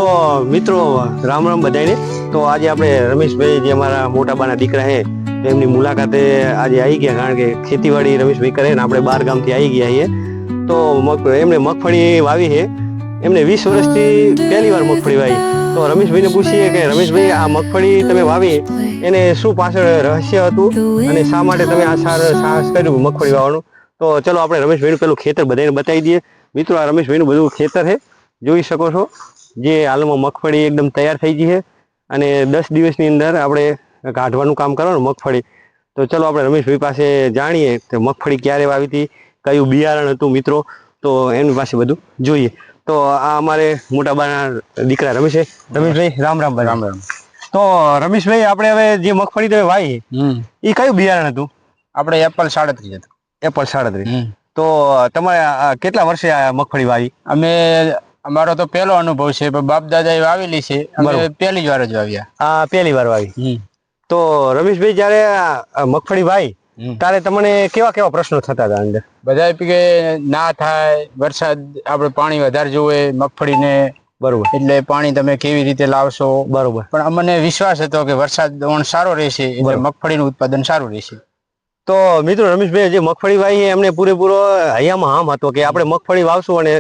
તો મિત્રો રામ રામ બધાને. તો આજે આપણે રમેશભાઈ જે અમારા મોટા બાના દીકરા છે એમની મુલાકાતે આજે આવી ગયા, કારણ કે ખેતીવાડી રમેશભાઈ કરે ને આપણે 12 ગામથી આવી ગયા છીએ. તો એમને મગફળી વાવી છે, એમને 20 વર્ષથી પહેલી વાર મગફળી વાવી. તો રમેશભાઈને પૂછીએ કે રમેશભાઈ આ મગફળી તમે વાવી એને શું પાછળ રહસ્ય હતું અને શા માટે તમે આ સાહસ કર્યું મગફળી વાવવાનું. તો ચલો આપણે રમેશભાઈનું પેલું ખેતર બધાને બતાવી દઈએ. મિત્રો આ રમેશભાઈનું બધું ખેતર છે, જોઈ શકો છો. જે હાલમાં મગફળી એકદમ તૈયાર થઈ ગઈ છે અને 10 દિવસની અંદર આપણે કાઢવાનું કામ કરવાનું મગફળી. તો ચલો આપણે રમેશભાઈ પાસે જાણીએ કે મગફળી ક્યારે વાવી હતી, કયું બિયારણ હતું મિત્રો, તો એની પાસે બધું જોઈએ. તો આ અમારે મોટા બાના દીકરા રમેશભાઈ રામ રામ ભાઈ. રામ રામ. તો રમેશભાઈ આપણે હવે જે મગફળી તમે વાવી એ કયું બિયારણ હતું? આપણે એપલ 37 હતું. એપલ 37. તો તમારે કેટલા વર્ષે આ મગફળી વાવી? અમારો તો પહેલો અનુભવ છે, બાપ દાદા એ વાવેલી છે, અમે પહેલી જ વાર જ વાવ્યા. આ પહેલી વાર વાવી. તો રમેશભાઈ જયારે મગફળી વાવી ત્યારે તમને કેવા કેવા પ્રશ્નો થતા હતા અંદર? બધા કે ના થાય, વરસાદ આપણે પાણી વધારે જોવે મગફળીને, બરોબર, એટલે પાણી તમે કેવી રીતે લાવશો, બરોબર. પણ અમને વિશ્વાસ હતો કે વરસાદ સારો રહેશે એટલે મગફળીનું ઉત્પાદન સારું રહેશે. તો મિત્રો રમેશભાઈ જે મગફળી વાવી એમને પૂરેપૂરો હૈયામાં હામ હતો કે આપણે મગફળી વાવશું અને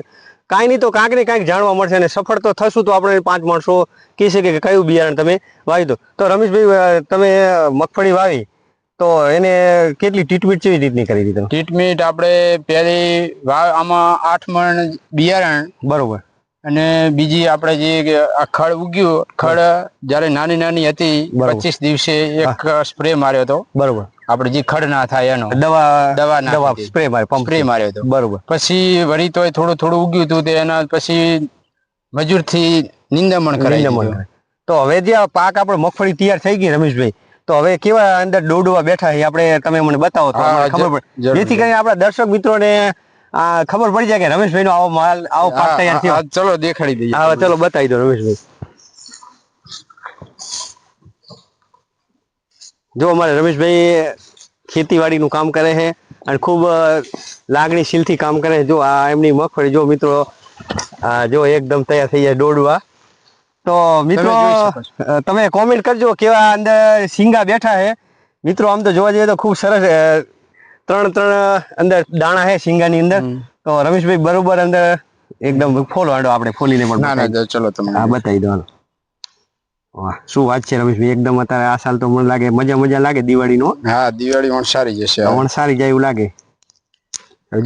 કાંઈ નહીં તો કાંઈક ને કાંઈક જાણવા મળશે અને સફળ તો થશું તો આપણે 5 માણસો કહેશે કે કયું બિયારણ તમે વાવી દો. તો રમેશભાઈ તમે મગફળી વાવી તો એને કેટલી ટ્રીટમેન્ટ કેવી રીતની કરી દીધી? ટ્રીટમેન્ટ આપણે પહેલી આમાં 8 મણ બિયારણ, બરોબર, અને બીજી આપણે જે આ ખડ ઉગ્યું, ખડ જયારે નાની નાની હતી 25 દિવસે એક સ્પ્રે માર્યો હતો, બરોબર, આપણે જે ખડ ના થાય એનો દવા સ્પ્રે માર્યો હતો, બરોબર. પછી વળી તો થોડું થોડું ઉગ્યું હતું તે એના પછી મજૂર થી નિંદામણ કરાવી. તો હવે જે આ પાક આપણે મગફળી તૈયાર થઈ ગઈ રમેશભાઈ, તો હવે કેવા અંદર ડોડવા બેઠા છે આપણે, તમે મને બતાવો તો ખબર પડે, જેથી કરીને આપણા દર્શક મિત્રોને ખબર પડી જાય કે રમેશભાઈ નો આવો માલ આવો પાક તૈયાર થયો. ચલો દેખાડી દઈએ. હા ચલો બતાવી દો રમેશભાઈ. જો અમારે રમેશભાઈ ખેતીવાડીનું કામ કરે છે અને ખૂબ લાગણીશીલથી કામ કરે છે. જો આ એમની મગફળી જો મિત્રો, જો એકદમ તૈયાર થઈ જાય ડોડવા. તો મિત્રો તમે કોમેન્ટ કરજો કેવા અંદર સિંગા બેઠા છે મિત્રો. આમ તો જોવા જઈએ તો ખૂબ સરસ 3 અંદર દાણા છે સિંગાની અંદર. તો રમેશભાઈ બરોબર અંદર એકદમ ફોલો હાડો આપણે ફોલીને પણ ચલો તમે બતાવી દો. વાહ શું વાત છે રમેશભાઈ, એકદમ અત્યારે આ સાલ તો મને લાગે મજા લાગે દિવાળીનો. હા દિવાળી પણ સારી જશે, પણ સારી જાય એવું લાગે.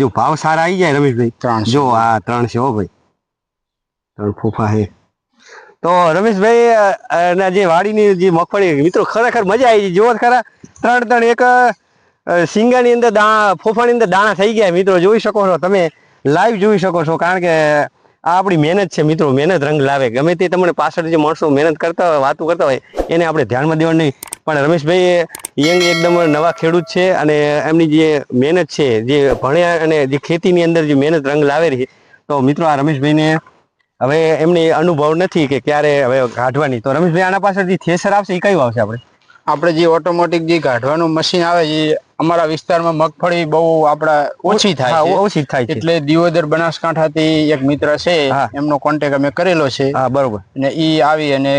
જો ભાવ સારા આવી જાય રમેશભાઈ, જો આ 3 છે હો ભાઈ, 3 ફૂફા છે. તો રમેશભાઈ જે વાડીની જે મગફળી મિત્રો ખરેખર મજા આવી જોવો ખરા. 3 એક સિંગાની અંદર ફોફાની અંદર દાણા થઈ ગયા મિત્રો, જોઈ શકો છો તમે, લાઈવ જોઈ શકો છો. કારણ કે આ આપણી મહેનત છે મિત્રો, મહેનત રંગ લાવે. ગમે તે તમને પાછળ જે માણસો મહેનત કરતા હોય, વાતો કરતા હોય, એને આપણે ધ્યાનમાં દેવાનું નહીં. પણ રમેશભાઈ યંગ એકદમ નવા ખેડૂત છે અને એમની જે મહેનત છે, જે ભણ્યા અને જે ખેતીની અંદર જે મહેનત રંગ લાવેલી. તો મિત્રો આ રમેશભાઈને હવે એમને અનુભવ નથી કે ક્યારે હવે કાઢવાની. તો રમેશભાઈ આના પાછળ જે થ્રેસર આવશે એ કયું આવશે? આપણે જે ઓટોમેટિક જે કાઢવાનું મશીન આવે છે, અમારા વિસ્તારમાં મગફળી બહુ આપડા ઓછી થાય છે, એટલે દિયોદર બનાસકાંઠાથી એક મિત્ર છે, એમનો કોન્ટેક્ટ અમે કરેલો છે, બરોબર, અને ઈ આવી અને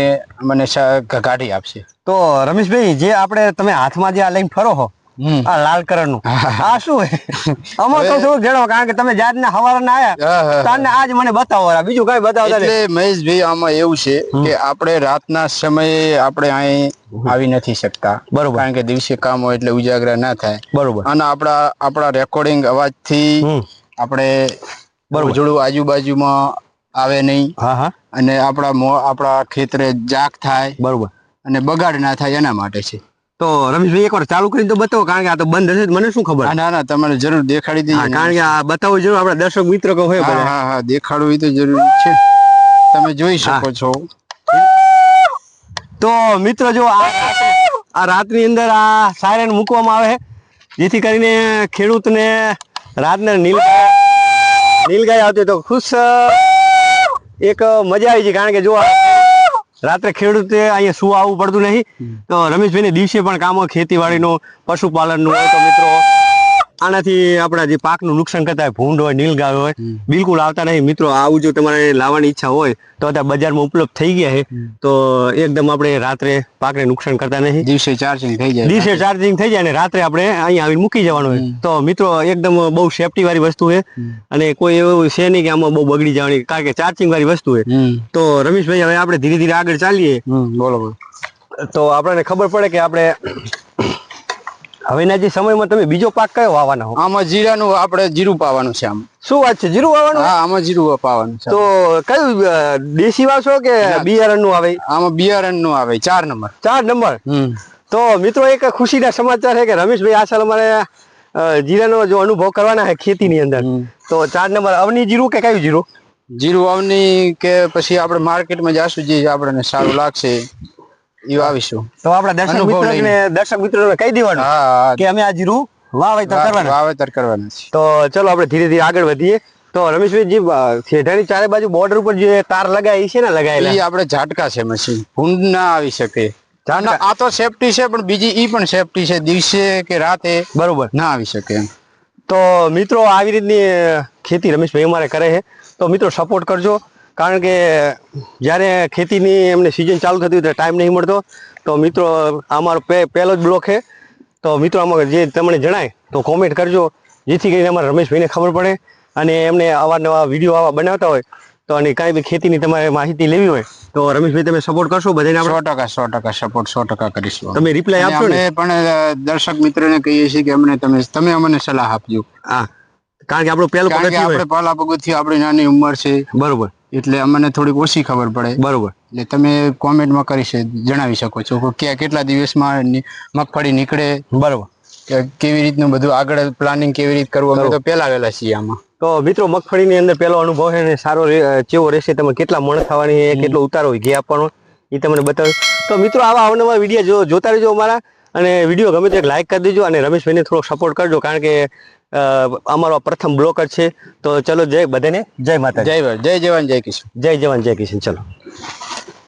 મને કાઢી આપશે. તો રમેશભાઈ જે આપણે તમે હાથમાં જે આ લઈને ફરો છો, આ લાલ કલર નું આ શું અમાર તો શું જણાવો, કારણ કે તમે જાત ના હવારના આયા તાને આજ મને બતાવો, બીજું કઈ બતાવો. એટલે મહેશભાઈ આમાં એવું છે કે આપણે રાતના સમયે આપણે અહીં આવી નથી શકતા, બરોબર, કારણ કે દિવસે કામ હોય એટલે ઉજાગરા ના થાય, બરોબર. અને આપણા રેકોર્ડિંગ અવાજ થી આપણે જોડું આજુબાજુમાં આવે નહીં, અને આપણા ખેતરે જાગ થાય, બરોબર, અને બગાડ ના થાય એના માટે છે. તો રમેશભાઈ એકવાર ચાલુ કરીને તો બતાવો, કારણ કે આ તો બંધ હશે મને શું ખબર. ના તમારે જરૂર દેખાડી દઈએ, કારણ કે આ બતાવવું જરૂર આપણા દર્શક મિત્ર કહો હોય. હા દેખાડવું એ તો જરૂરી છે, તમે જોઈ શકો છો. તો મિત્રો જો આ રાતની અંદર આ સાયરન મૂકવામાં આવે, જેથી કરીને ખેડૂતને રાતને નીલગાય આવતી તો ખુશ એક મજા આવી છે. કારણ કે જો રાત્રે ખેડૂતે અહીંયા શું આવવું પડતું નહીં. તો રમેશભાઈને દિવસે પણ કામ હોય ખેતીવાડીનું, પશુપાલનનું હોય તો મિત્રો આનાથી આપણા જે પાકનું નુકસાન કરતા હોય ભૂંડ હોય નીલગાય હોય બિલકુલ આવતા નહીં. મિત્રો આવું જો તમારે લાવવાની ઈચ્છા હોય તો અત્યારે બજારમાં ઉપલબ્ધ થઈ ગયા છે. તો એકદમ આપણે રાત્રે પાકને નુકસાન કરતા નહીં. દિવસે ચાર્જિંગ થઈ જાય, દિવસે ચાર્જિંગ થઈ જાય અને રાત્રે આપણે અહીંયા આવીને મૂકી જવાનું હોય. તો મિત્રો એકદમ બહુ સેફટી વાળી વસ્તુ છે અને કોઈ એવું છે નહીં કે આમાં બહુ બગડી જવાની, કારણ કે ચાર્જિંગ વાળી વસ્તુ છે. તો રમેશભાઈ હવે આપણે ધીરે ધીરે આગળ ચાલીએ. બોલો. તો આપણને ખબર પડે કે આપણે હવેના જે સમયમાં તમે બીજો પાક કયો વાવવાના હો? આમાં જીરાનું આપણે જીરું પાવાનું છે. આમ શું વાત છે, જીરું વાવવાનું? હા, આમાં જીરું પાવાનું છે. તો કયું દેશી વાવશો કે બિયારણ નું આવે? આમાં બિયારણ નું આવે 4 નંબર. 4 નંબર. તો મિત્રો એક ખુશીના સમાચાર છે કે રમેશભાઈ આ સાલ અમારે જીરાનો જો અનુભવ કરવાના છે ખેતીની અંદર. તો 4 નંબર અવની જીરું કે કયું જીરું? જીરું અવની કે પછી આપણે માર્કેટમાં જાશું જે આપણને સારું લાગશે એ વાવીશું. તો આપણા દર્શક મિત્રોને કહી દેવાનું કે અમે આ જીરું વાવેતર કરવાના છે. તો ચલો આપણે ધીરે ધીરે આગળ વધીએ. તો રમેશભાઈ જે શેઢાની ચારે બાજુ બોર્ડર ઉપર જે તાર લગાવી છે ને લગાવેલા, એ આપણે ઝાટકા છે મશીન, ભૂંડ ના આવી શકે. આ તો સેફટી છે પણ બીજી ઈ પણ સેફટી છે, દિવસે કે રાતે બરોબર ના આવી શકે એમ. તો મિત્રો આવી રીતની ખેતી રમેશભાઈ અમારે કરે છે. તો મિત્રો સપોર્ટ કરજો, કારણ કે જ્યારે ખેતીની એમને સિઝન ચાલુ થતી હોય ત્યારે ટાઈમ નહીં મળતો. તો મિત્રો અમારો પહેલો જ બ્લોક છે. તો મિત્રો આમાં જે તમને જણાય તો કોમેન્ટ કરજો, જેથી કરીને અમારા રમેશભાઈને ખબર પડે અને એમને અવારનવાર વિડીયો આવા બનાવતા હોય તો અને કાંઈ બી ખેતીની તમારે માહિતી લેવી હોય તો રમેશભાઈ તમે સપોર્ટ કરશો બધાને? 100% સપોર્ટ 100% કરીશું. તમે રિપ્લાય આપશો ને? પણ દર્શક મિત્રોને કહીએ છીએ કે તમે અમને સલાહ આપજો. હા, કારણ કે આપણું પહેલું પગથિયું આપણી નાની ઉંમર છે. બરોબર. એટલે અમને થોડીક ઓછી ખબર પડે. બરોબર. એટલે તમે કોમેન્ટમાં જણાવી શકો છો કે કેટલા દિવસમાં મગફળી નીકળે. બરોબર. કેવી રીતનું બધું આગળ પ્લાનિંગ કેવી રીતે કરવું, અમે તો પેલા વેલા છીએ આમાં. તો મિત્રો મગફળીની અંદર પહેલો અનુભવ છે ને સારો કેવો રહેશે, તમે કેટલા મણ થવાની છે, કેટલો ઉતારો ઘી આપવાનો એ તમને બતાવ્યું. તો મિત્રો આવા અવનવા વિડીયો જોતા રહેજો અમારા, અને વિડીયો ગમે તો લાઈક કરી દેજો અને રમેશભાઈને થોડો સપોર્ટ કરજો, કારણ કે અમારો પ્રથમ બ્લોક જ છે. તો ચલો જય બધાને જય માતા, જય જવાન જય કિશન. જય જવાન જય કિશન. ચલો.